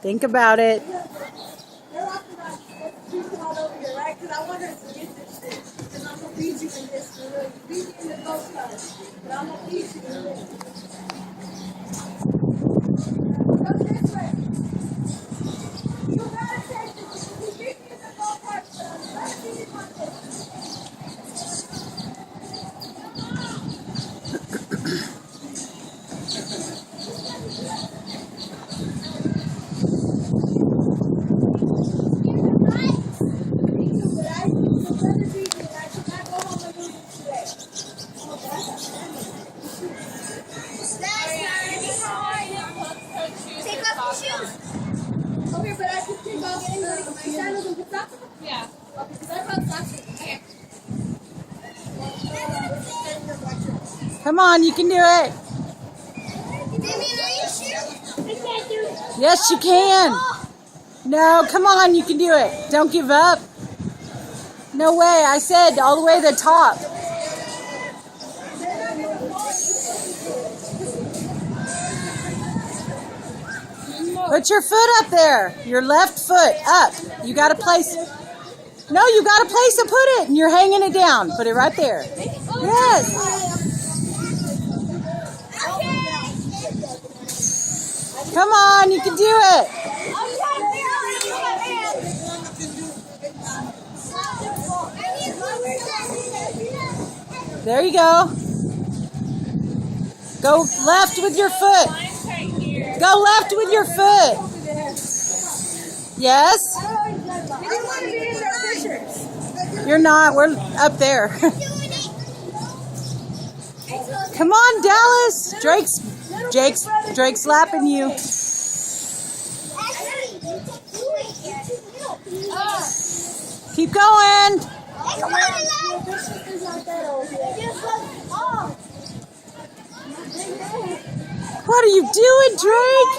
Think about it. They're walking around, she's all over here, right? Because I want her to get this shit. And I'm going to feed you in this. You feed me in the ghost card. But I'm going to feed you in this. Go this way. You gotta take this. You feed me in the ghost card. Let me feed you on this. Take off your shoes. Okay, but I can take off anybody. My sandals and put socks on? Yeah. Okay, because I brought socks on. Okay. Come on, you can do it. Damien, are you sure? I can't do it. Yes, you can. No, come on, you can do it. Don't give up. No way. I said all the way to the top. Put your foot up there. Your left foot up. You got to place. No, you got a place to put it, and you're hanging it down. Put it right there. Yes. Come on, you can do it. There you go. Go left with your foot. Go left with your foot. Yes? You're not. We're up there. Come on, Dallas. Drake's lapping you. Keep going. What are you doing, Drake?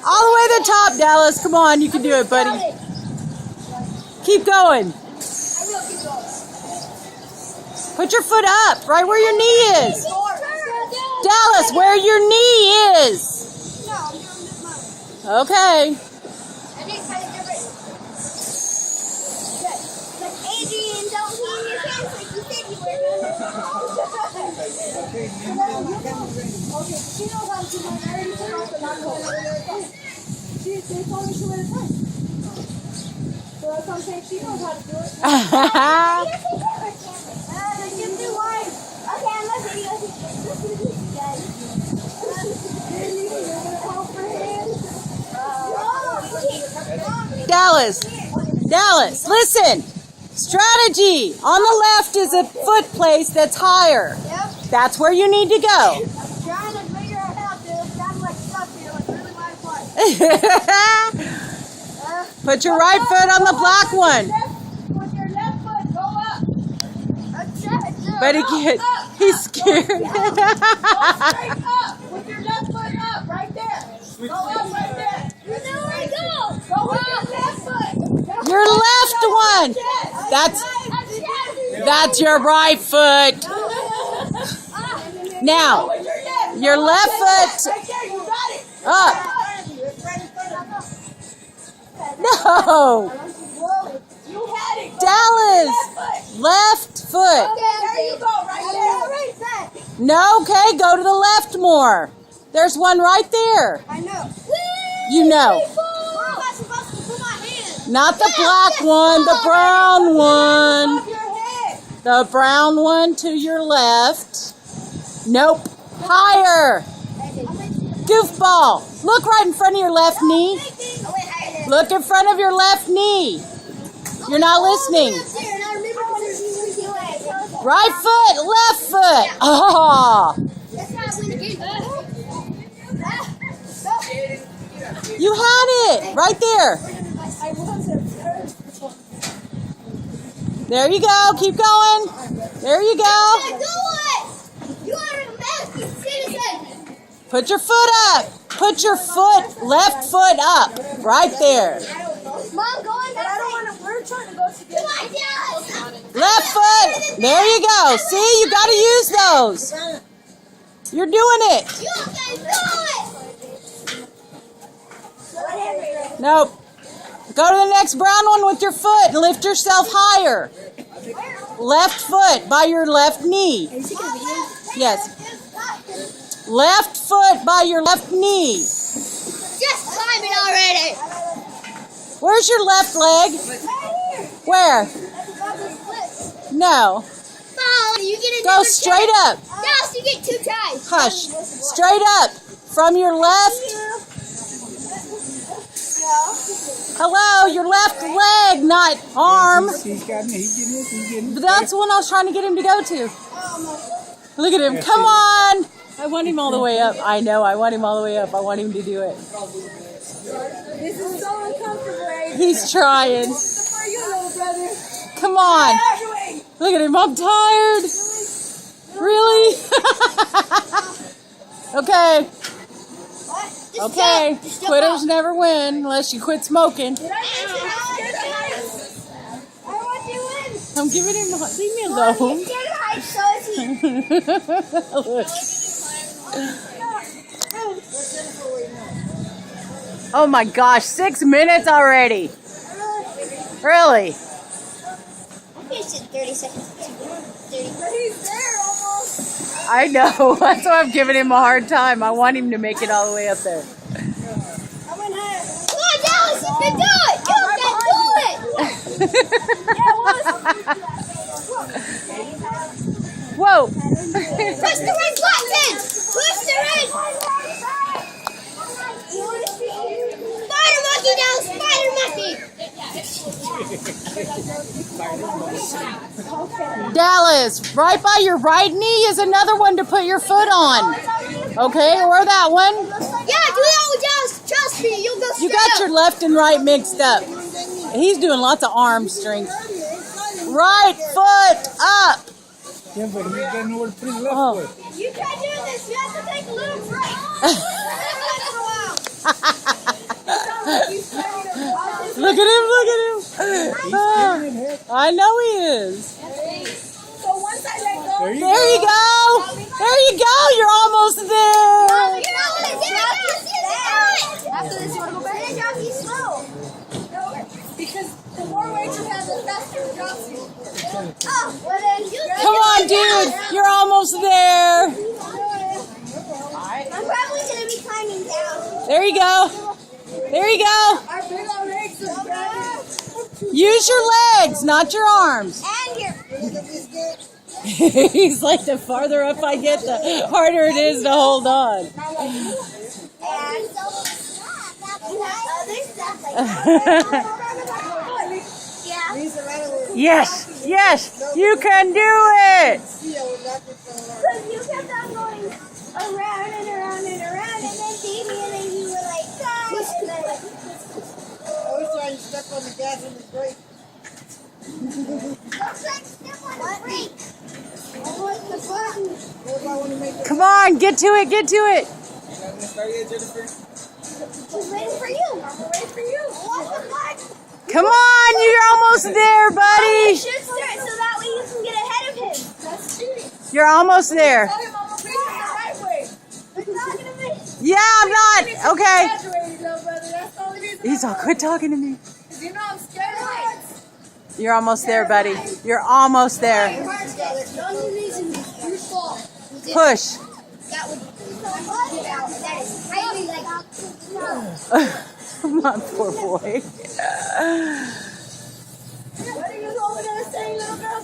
All the way to the top, Dallas. Come on, you can do it, buddy. Keep going. Put your foot up, right where your knee is. Dallas, where your knee is. Okay. Adrian, don't pee in your pants like you said you were. Okay, she knows how to do it. I already took off the lock hole. They told me she would have done. So that's what I'm saying. She knows how to do it. Just do one. Okay, I'm not video. Dallas, listen. Strategy. On the left is a foot place that's higher. Yep. That's where you need to go. I'm trying to figure out how to. I'm like stuck here, like really my fun. Put your right foot on the black one. With your left foot, go up. I'm trying to. But he's scared. Go straight up. With your left foot up, right there. Go up right there. Where do I go? Go with your left foot. Your left one. That's your right foot. Now, your left foot Right there, you got it. up. No. You had it. Dallas, left foot. There you go, right there. No, okay, go to the left more. There's one right there. I know. You know. Not the black one, the brown one. Off your head. The brown one to your left. Nope. Higher. Goofball. Look right in front of your left knee. Look in front of your left knee. You're not listening. Right foot, left foot. Oh. You had it. Right there. There you go. Keep going. There you go. Put your foot up. Put your foot, left foot up. Right there. Mom, go on that We're trying to go together. Left foot. There you go. See, you got to use those. You're doing it. You can do it! Nope. Go to the next brown one with your foot and lift yourself higher. Left foot by your left knee. Yes. Left foot by your left knee. Just climbing already. Where's your left leg? Where? No. Oh, you get a Go straight up. Yes, you get 2 tries. Hush. Straight up. From your left. Hello, your left leg, not arm. He's got me. He's getting But that's the one I was trying to get him to go to. Look at him. Come on. I want him all the way up. I know. I want him all the way up. I want him to do it. This is so uncomfortable. He's trying. For you, little brother. Come on. Graduate. Look at him. I'm tired. Really? Okay. Okay. Quitters never win unless you quit smoking. Did I mention how scared of heights? I want you in. I'm giving him. Leave me He's alone. scared of heights, so is he. Oh my gosh, 6 minutes already. Really? I finished in 30 seconds. 30. But he's there almost. I know. That's why I'm giving him a hard time. I want him to make it all the way up there. I went higher. Come on, Dallas, you can do it. You can do it. Whoa. Push the red button. Push the red. Spider monkey, Dallas. Spider monkey. Dallas, right by your right knee is another one to put your foot on. Okay, or that one. Yeah, do that with Dallas. Trust me, you'll go straight You got up. your left and right mixed up. He's doing lots of arm strength. Right foot up. Yeah, but he's getting over pretty left Oh. foot. You can't do this. You have to take a little break. Look at him, look at him. Ah, I know he is. So once I let go, There you There you go. There you go. You're almost there. You're almost there. After this, you want to go back? He's slow. because the more weight you have, the faster it drops you. Oh, well then you Come on, dude. You're almost there. I'm probably going to be climbing down. There you go. There you go. Our big old legs are bad. Use your legs, not your arms. And your He's like, the farther up I get, the harder it is to hold on. and other stuff like yeah. Yes, yes, you can do it. Because you kept on going around and around and around, and then Davey, and then you were like, guys, and then Always trying to step on the gas on the brake. looks like step on the brake. I want the button. What if I want to make it? Come on, get to it, get to it. Start yet, Jennifer? We're waiting for you. I'm waiting for you. What's the button? Come on, you're almost there, You buddy. should start so that way you can get ahead of him. That's cheating. You're almost there. Tell him I'm gonna bring you the right way. It's not gonna be. Yeah, I'm not. Okay. Graduated, little brother. That's the only reason. He's all, quit talking to me. Because you know I'm scared of heights. You're almost there, buddy. You're almost there. The only reason you fall was if Push. that would get out. That is highly like. My poor boy. What are you over there saying, little girl?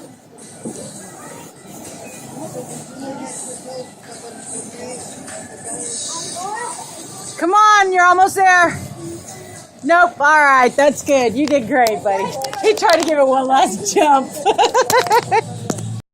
Come on, you're almost there. Nope. All right, that's good. You did great, buddy. He tried to give it one last jump.